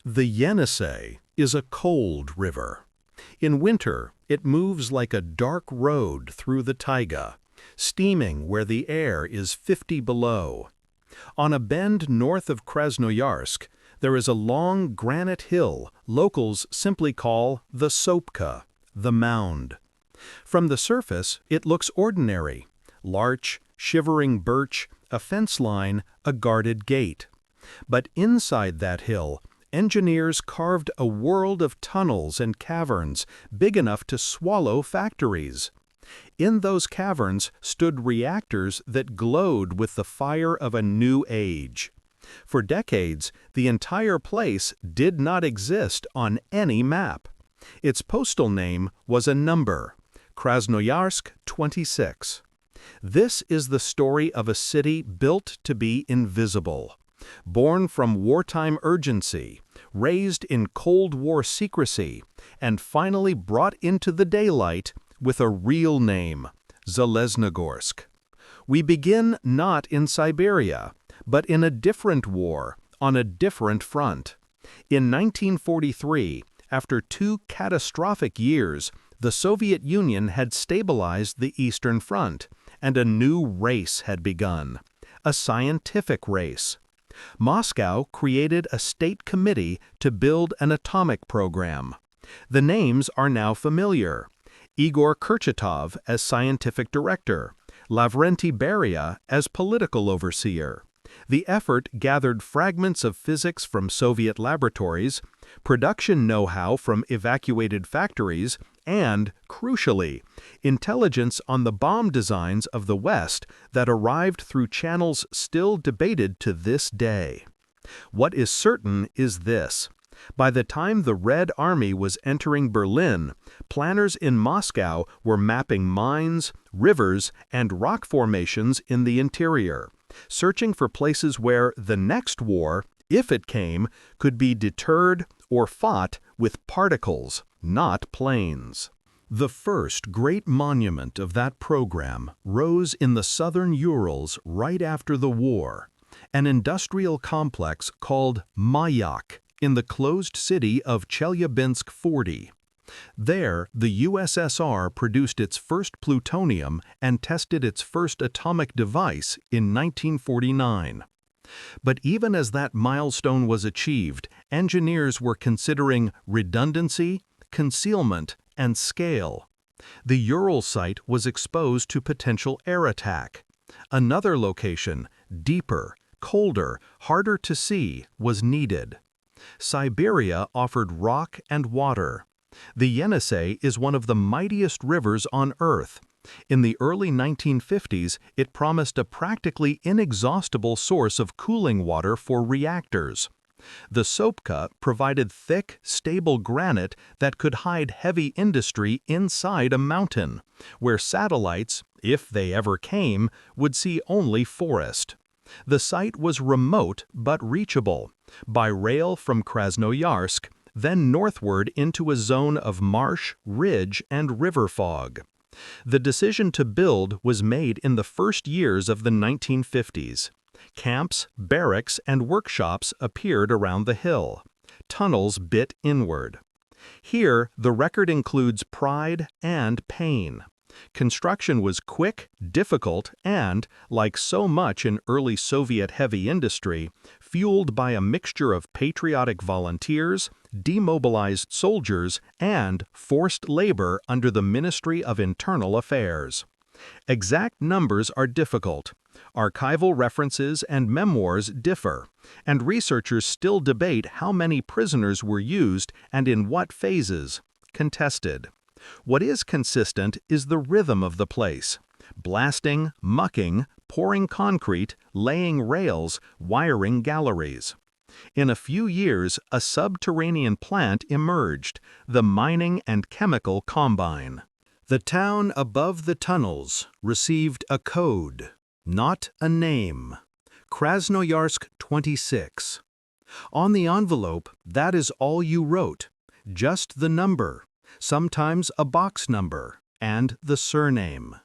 The Yenisei is a cold river. In winter, it moves like a dark road through the taiga, steaming where the air is 50 below. On a bend north of Krasnoyarsk, there is a long granite hill locals simply call the Sopka, the mound. From the surface, it looks ordinary: larch, shivering birch, a fence line, a guarded gate. But inside that hill, engineers carved a world of tunnels and caverns big enough to swallow factories. In those caverns stood reactors that glowed with the fire of a new age. For decades, the entire place did not exist on any map. Its postal name was a number: Krasnoyarsk-26. This is the story of a city built to be invisible. Born from wartime urgency, raised in Cold War secrecy, and finally brought into the daylight with a real name: Zheleznogorsk. We begin not in Siberia, but in a different war, on a different front. In 1943, after 2 catastrophic years, the Soviet Union had stabilized the Eastern Front, and a new race had begun, a scientific race. Moscow created a state committee to build an atomic program. The names are now familiar: Igor Kurchatov as scientific director, Lavrenti Beria as political overseer. The effort gathered fragments of physics from Soviet laboratories, production know-how from evacuated factories, and, crucially, intelligence on the bomb designs of the West that arrived through channels still debated to this day. What is certain is this: by the time the Red Army was entering Berlin, planners in Moscow were mapping mines, rivers, and rock formations in the interior, searching for places where the next war, if it came, could be deterred or fought with particles, not planes. The first great monument of that program rose in the southern Urals right after the war, an industrial complex called Mayak in the closed city of Chelyabinsk 40. There, the USSR produced its first plutonium and tested its first atomic device in 1949. But even as that milestone was achieved, engineers were considering redundancy, concealment, and scale. The Ural site was exposed to potential air attack. Another location, deeper, colder, harder to see, was needed. Siberia offered rock and water. The Yenisei is one of the mightiest rivers on Earth. In the early 1950s, it promised a practically inexhaustible source of cooling water for reactors. The Sopka provided thick, stable granite that could hide heavy industry inside a mountain, where satellites, if they ever came, would see only forest. The site was remote but reachable, by rail from Krasnoyarsk, then northward into a zone of marsh, ridge, and river fog. The decision to build was made in the first years of the 1950s. Camps, barracks, and workshops appeared around the hill. Tunnels bit inward. Here, the record includes pride and pain. Construction was quick, difficult, and, like so much in early Soviet heavy industry, fueled by a mixture of patriotic volunteers, demobilized soldiers, and forced labor under the Ministry of Internal Affairs. Exact numbers are difficult. Archival references and memoirs differ, and researchers still debate how many prisoners were used and in what phases. Contested. What is consistent is the rhythm of the place: blasting, mucking, pouring concrete, laying rails, wiring galleries. In a few years, a subterranean plant emerged, the mining and chemical combine. The town above the tunnels received a code, not a name: Krasnoyarsk-26. On the envelope, that is all you wrote, just the number, sometimes a box number, and the surname.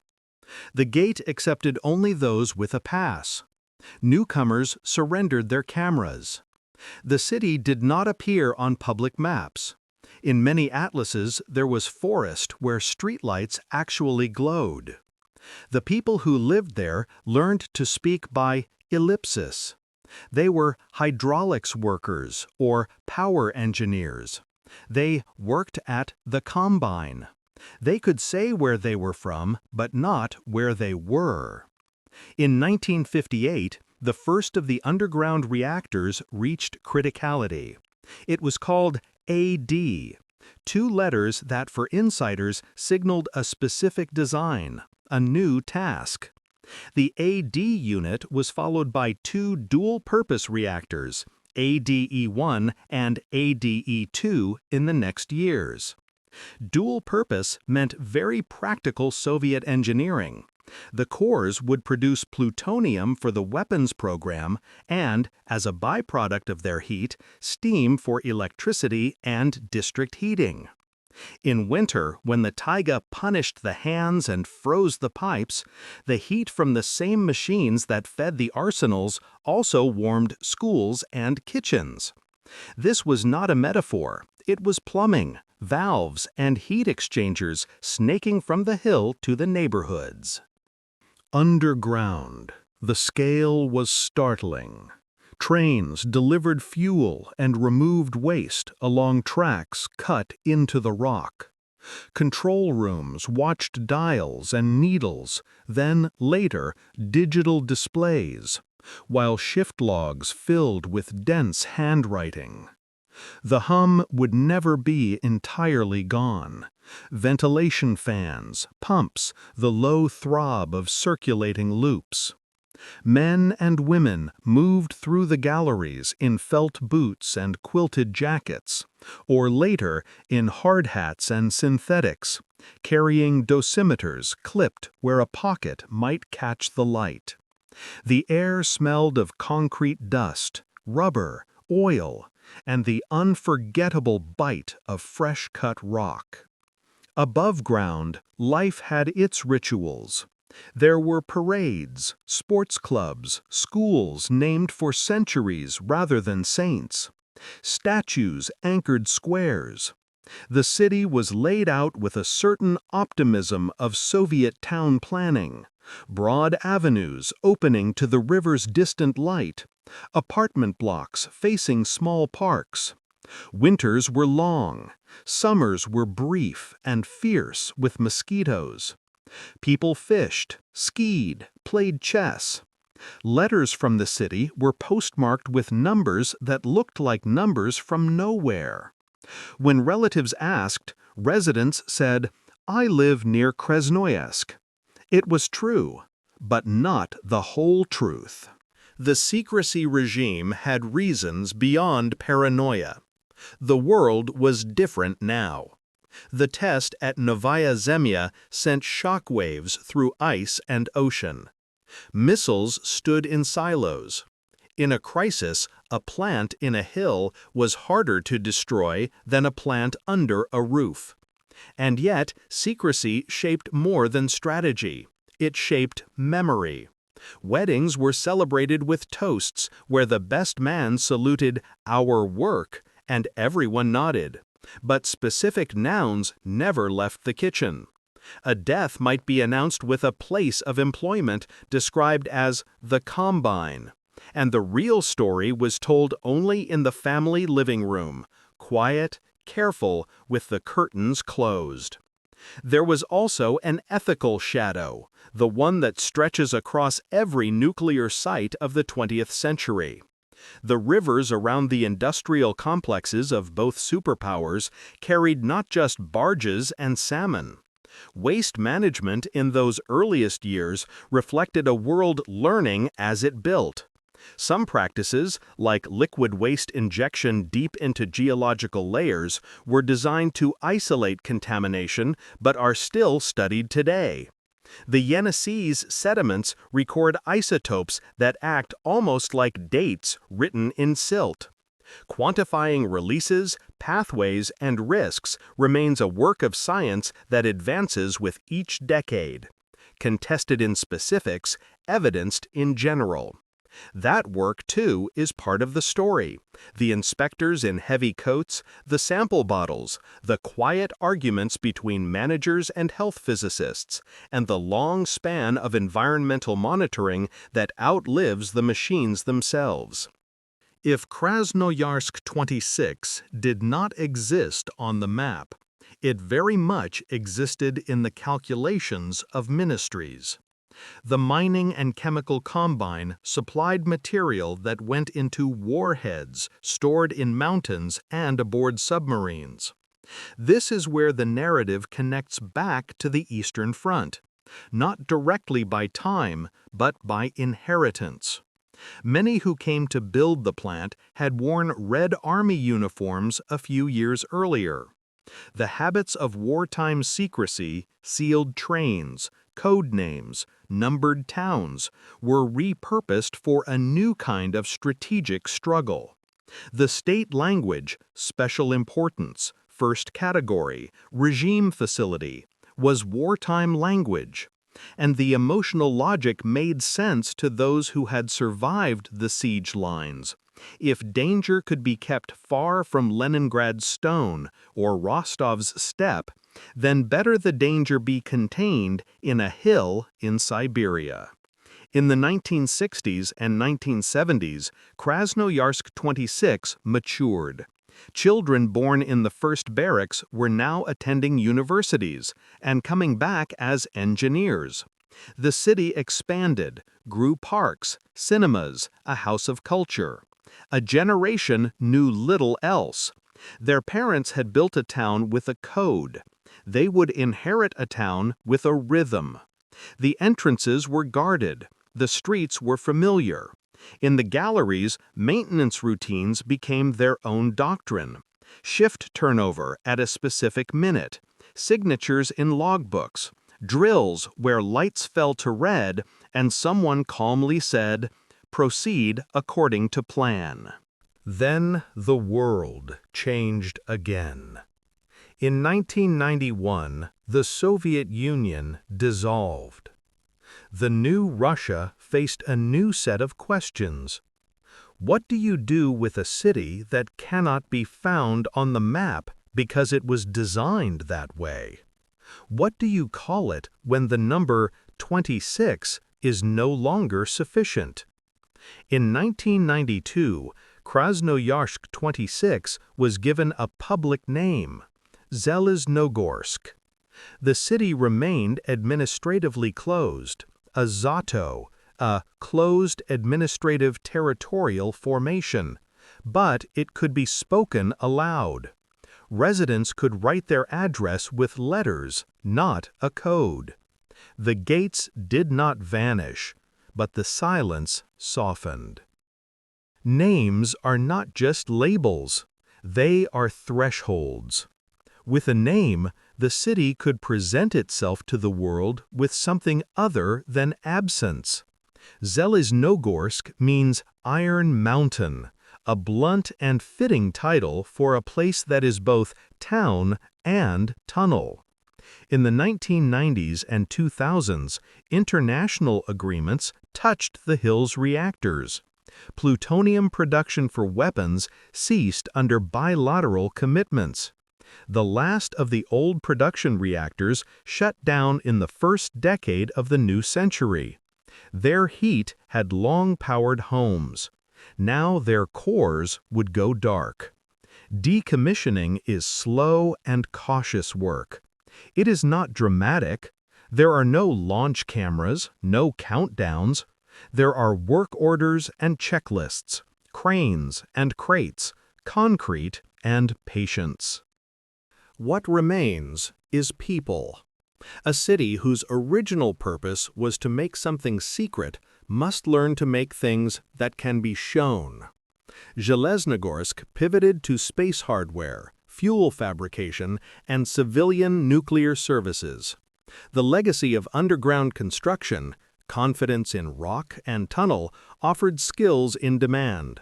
The gate accepted only those with a pass. Newcomers surrendered their cameras. The city did not appear on public maps. In many atlases, there was forest where streetlights actually glowed. The people who lived there learned to speak by ellipsis. They were hydraulics workers or power engineers. They worked at the combine. They could say where they were from, but not where they were. In 1958, the first of the underground reactors reached criticality. It was called AD, two letters that for insiders signaled a specific design, a new task. The AD unit was followed by two dual-purpose reactors, ADE-1 and ADE-2, in the next years. Dual purpose meant very practical Soviet engineering. The cores would produce plutonium for the weapons program and, as a byproduct of their heat, steam for electricity and district heating. In winter, when the taiga punished the hands and froze the pipes, the heat from the same machines that fed the arsenals also warmed schools and kitchens. This was not a metaphor. It was plumbing, valves, and heat exchangers snaking from the hill to the neighborhoods. Underground. The scale was startling. Trains delivered fuel and removed waste along tracks cut into the rock. Control rooms watched dials and needles, then, later, digital displays, while shift logs filled with dense handwriting. The hum would never be entirely gone. Ventilation fans, pumps, the low throb of circulating loops. Men and women moved through the galleries in felt boots and quilted jackets, or later in hard hats and synthetics, carrying dosimeters clipped where a pocket might catch the light. The air smelled of concrete dust, rubber, oil, and the unforgettable bite of fresh-cut rock. Above ground, life had its rituals. There were parades, sports clubs, schools named for centuries rather than saints. Statues anchored squares. The city was laid out with a certain optimism of Soviet town planning. Broad avenues opening to the river's distant light. Apartment blocks facing small parks. Winters were long. Summers were brief and fierce with mosquitoes. People fished, skied, played chess. Letters from the city were postmarked with numbers that looked like numbers from nowhere. When relatives asked, residents said, "I live near Krasnoyarsk." It was true, but not the whole truth. The secrecy regime had reasons beyond paranoia. The world was different now. The test at Novaya Zemlya sent shockwaves through ice and ocean. Missiles stood in silos. In a crisis, a plant in a hill was harder to destroy than a plant under a roof. And yet, secrecy shaped more than strategy. It shaped memory. Weddings were celebrated with toasts where the best man saluted "our work" and everyone nodded. But specific nouns never left the kitchen. A death might be announced with a place of employment described as the combine, and the real story was told only in the family living room, quiet, careful, with the curtains closed. There was also an ethical shadow, the one that stretches across every nuclear site of the 20th century. The rivers around the industrial complexes of both superpowers carried not just barges and salmon. Waste management in those earliest years reflected a world learning as it built. Some practices, like liquid waste injection deep into geological layers, were designed to isolate contamination but are still studied today. The Yenisei's sediments record isotopes that act almost like dates written in silt. Quantifying releases, pathways, and risks remains a work of science that advances with each decade. Contested in specifics, evidenced in general. That work, too, is part of the story. The inspectors in heavy coats, the sample bottles, the quiet arguments between managers and health physicists, and the long span of environmental monitoring that outlives the machines themselves. If Krasnoyarsk-26 did not exist on the map, it very much existed in the calculations of ministries. The mining and chemical combine supplied material that went into warheads stored in mountains and aboard submarines. This is where the narrative connects back to the Eastern Front, not directly by time, but by inheritance. Many who came to build the plant had worn Red Army uniforms a few years earlier. The habits of wartime secrecy, sealed trains, code names, numbered towns, were repurposed for a new kind of strategic struggle. The state language, special importance, first category, regime facility, was wartime language, and the emotional logic made sense to those who had survived the siege lines. If danger could be kept far from Leningrad's stone or Rostov's steppe, then better the danger be contained in a hill in Siberia. In the 1960s and 1970s, Krasnoyarsk-26 matured. Children born in the first barracks were now attending universities and coming back as engineers. The city expanded, grew parks, cinemas, a house of culture. A generation knew little else. Their parents had built a town with a code. They would inherit a town with a rhythm. The entrances were guarded. The streets were familiar. In the galleries, maintenance routines became their own doctrine. Shift turnover at a specific minute, signatures in logbooks, drills where lights fell to red and someone calmly said, "Proceed according to plan." Then the world changed again. In 1991, the Soviet Union dissolved. The new Russia faced a new set of questions. What do you do with a city that cannot be found on the map because it was designed that way? What do you call it when the number 26 is no longer sufficient? In 1992, Krasnoyarsk-26 was given a public name, Zheleznogorsk. The city remained administratively closed, a ZATO, a closed administrative territorial formation, but it could be spoken aloud. Residents could write their address with letters, not a code. The gates did not vanish, but the silence softened. Names are not just labels, they are thresholds. With a name, the city could present itself to the world with something other than absence. Zheleznogorsk means Iron Mountain, a blunt and fitting title for a place that is both town and tunnel. In the 1990s and 2000s, international agreements touched the hill's reactors. Plutonium production for weapons ceased under bilateral commitments. The last of the old production reactors shut down in the first decade of the new century. Their heat had long powered homes. Now their cores would go dark. Decommissioning is slow and cautious work. It is not dramatic. There are no launch cameras, no countdowns. There are work orders and checklists, cranes and crates, concrete and patience. What remains is people. A city whose original purpose was to make something secret must learn to make things that can be shown. Zheleznogorsk pivoted to space hardware, fuel fabrication, and civilian nuclear services. The legacy of underground construction, confidence in rock and tunnel, offered skills in demand.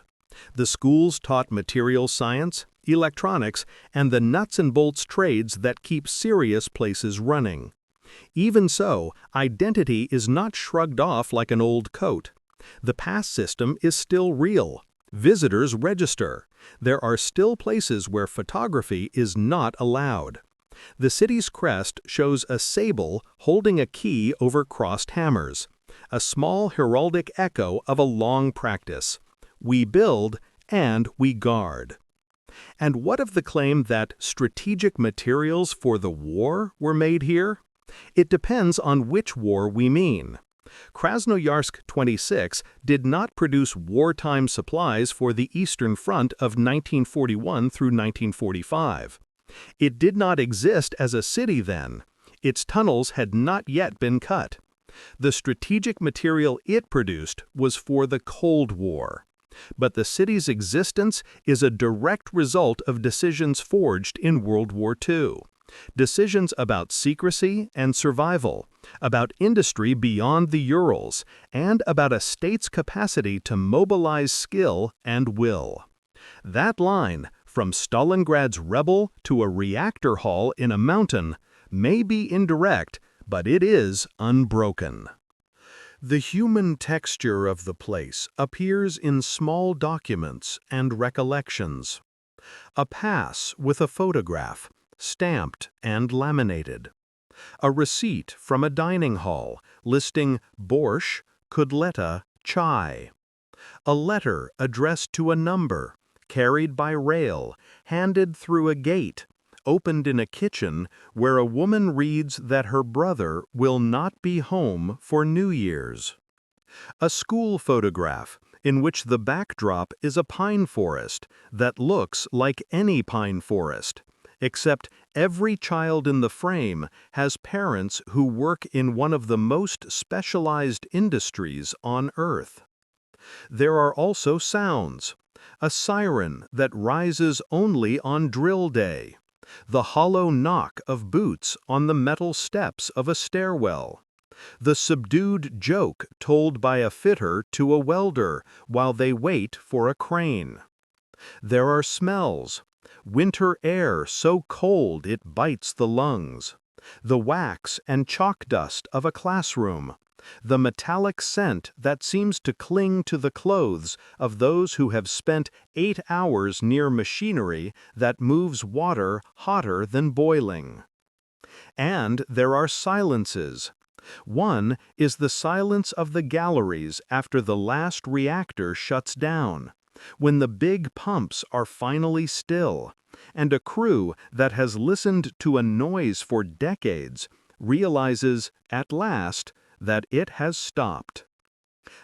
The schools taught material science, electronics, and the nuts and bolts trades that keep serious places running. Even so, identity is not shrugged off like an old coat. The pass system is still real. Visitors register. There are still places where photography is not allowed. The city's crest shows a sable holding a key over crossed hammers, a small heraldic echo of a long practice. We build and we guard. And what of the claim that strategic materials for the war were made here? It depends on which war we mean. Krasnoyarsk-26 did not produce wartime supplies for the Eastern Front of 1941 through 1945. It did not exist as a city then. Its tunnels had not yet been cut. The strategic material it produced was for the Cold War. But the city's existence is a direct result of decisions forged in World War II. Decisions about secrecy and survival, about industry beyond the Urals, and about a state's capacity to mobilize skill and will. That line, from Stalingrad's rebel to a reactor hall in a mountain, may be indirect, but it is unbroken. The human texture of the place appears in small documents and recollections. A pass with a photograph, stamped and laminated. A receipt from a dining hall listing borscht, kudleta, chai. A letter addressed to a number, carried by rail, handed through a gate, opened in a kitchen where a woman reads that her brother will not be home for New Year's. A school photograph in which the backdrop is a pine forest that looks like any pine forest, except every child in the frame has parents who work in one of the most specialized industries on Earth. There are also sounds. A siren that rises only on drill day. The hollow knock of boots on the metal steps of a stairwell. The subdued joke told by a fitter to a welder while they wait for a crane. There are smells. Winter air so cold it bites the lungs. The wax and chalk dust of a classroom. The metallic scent that seems to cling to the clothes of those who have spent 8 hours near machinery that moves water hotter than boiling. And there are silences. One is the silence of the galleries after the last reactor shuts down, when the big pumps are finally still, and a crew that has listened to a noise for decades realizes, at last, that it has stopped.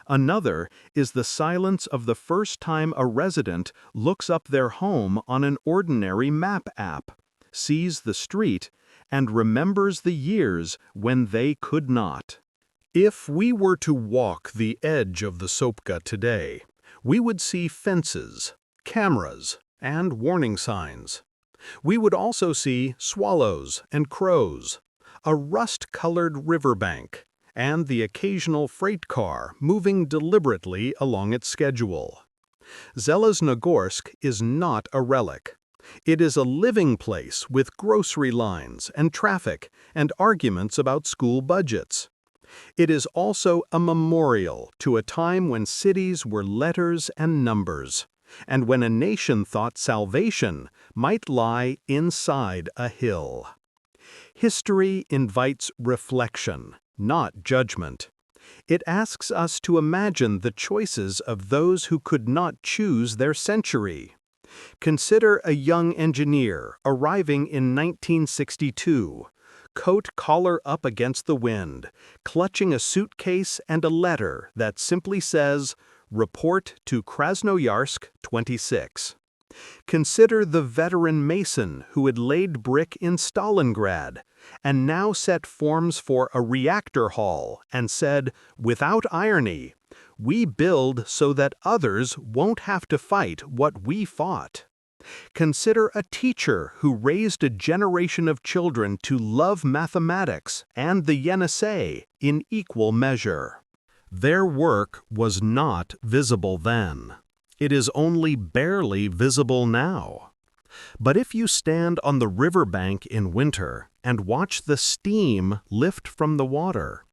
Another is the silence of the first time a resident looks up their home on an ordinary map app, sees the street, and remembers the years when they could not. If we were to walk the edge of the Sopka today, we would see fences, cameras, and warning signs. We would also see swallows and crows, a rust-colored riverbank, and the occasional freight car moving deliberately along its schedule. Zheleznogorsk is not a relic. It is a living place with grocery lines and traffic and arguments about school budgets. It is also a memorial to a time when cities were letters and numbers, and when a nation thought salvation might lie inside a hill. History invites reflection, not judgment. It asks us to imagine the choices of those who could not choose their century. Consider a young engineer arriving in 1962, coat collar up against the wind, clutching a suitcase and a letter that simply says, "Report to Krasnoyarsk-26." Consider the veteran mason who had laid brick in Stalingrad and now set forms for a reactor hall and said, without irony, "We build so that others won't have to fight what we fought." Consider a teacher who raised a generation of children to love mathematics and the Yenisei in equal measure. Their work was not visible then. It is only barely visible now. But if you stand on the riverbank in winter and watch the steam lift from the water,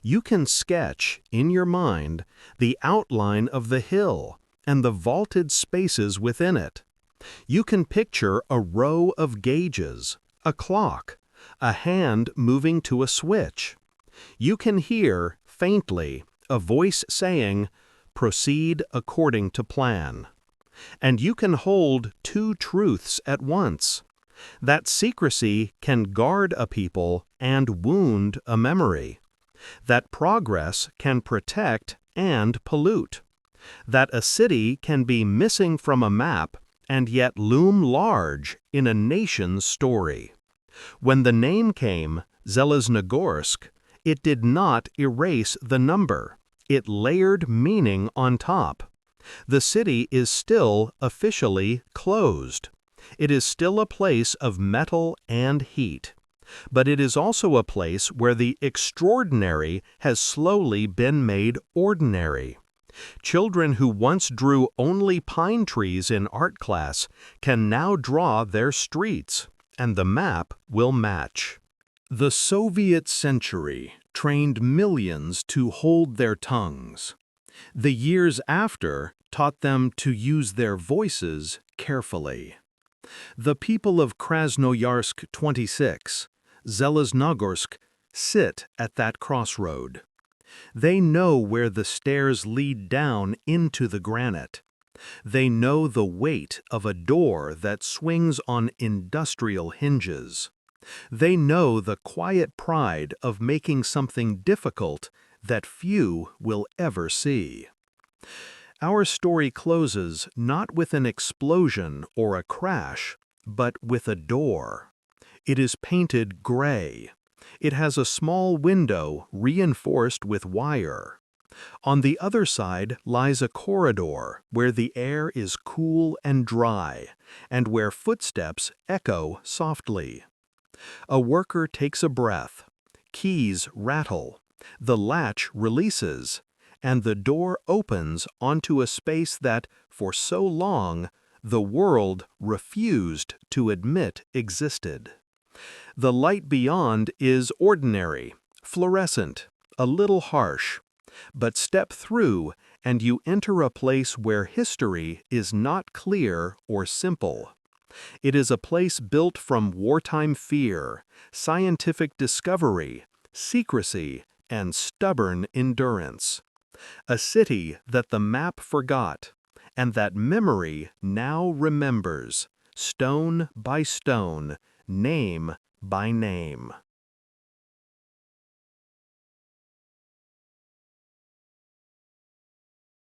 You can sketch, in your mind, the outline of the hill and the vaulted spaces within it. You can picture a row of gauges, a clock, a hand moving to a switch. You can hear, faintly, a voice saying, "Proceed according to plan." And you can hold two truths at once: that secrecy can guard a people and wound a memory, that progress can protect and pollute, that a city can be missing from a map and yet loom large in a nation's story. When the name came, Zheleznogorsk, it did not erase the number. It layered meaning on top. The city is still officially closed. It is still a place of metal and heat. But it is also a place where the extraordinary has slowly been made ordinary. Children who once drew only pine trees in art class can now draw their streets, and the map will match. The Soviet century trained millions to hold their tongues. The years after taught them to use their voices carefully. The people of Krasnoyarsk-26, Zheleznogorsk, sit at that crossroad. They know where the stairs lead down into the granite. They know the weight of a door that swings on industrial hinges. They know the quiet pride of making something difficult that few will ever see. Our story closes not with an explosion or a crash, but with a door. It is painted gray. It has a small window reinforced with wire. On the other side lies a corridor where the air is cool and dry, and where footsteps echo softly. A worker takes a breath. Keys rattle. The latch releases, and the door opens onto a space that, for so long, the world refused to admit existed. The light beyond is ordinary, fluorescent, a little harsh. But step through, and you enter a place where history is not clear or simple. It is a place built from wartime fear, scientific discovery, secrecy, and stubborn endurance. A city that the map forgot, and that memory now remembers, stone by stone, name by name.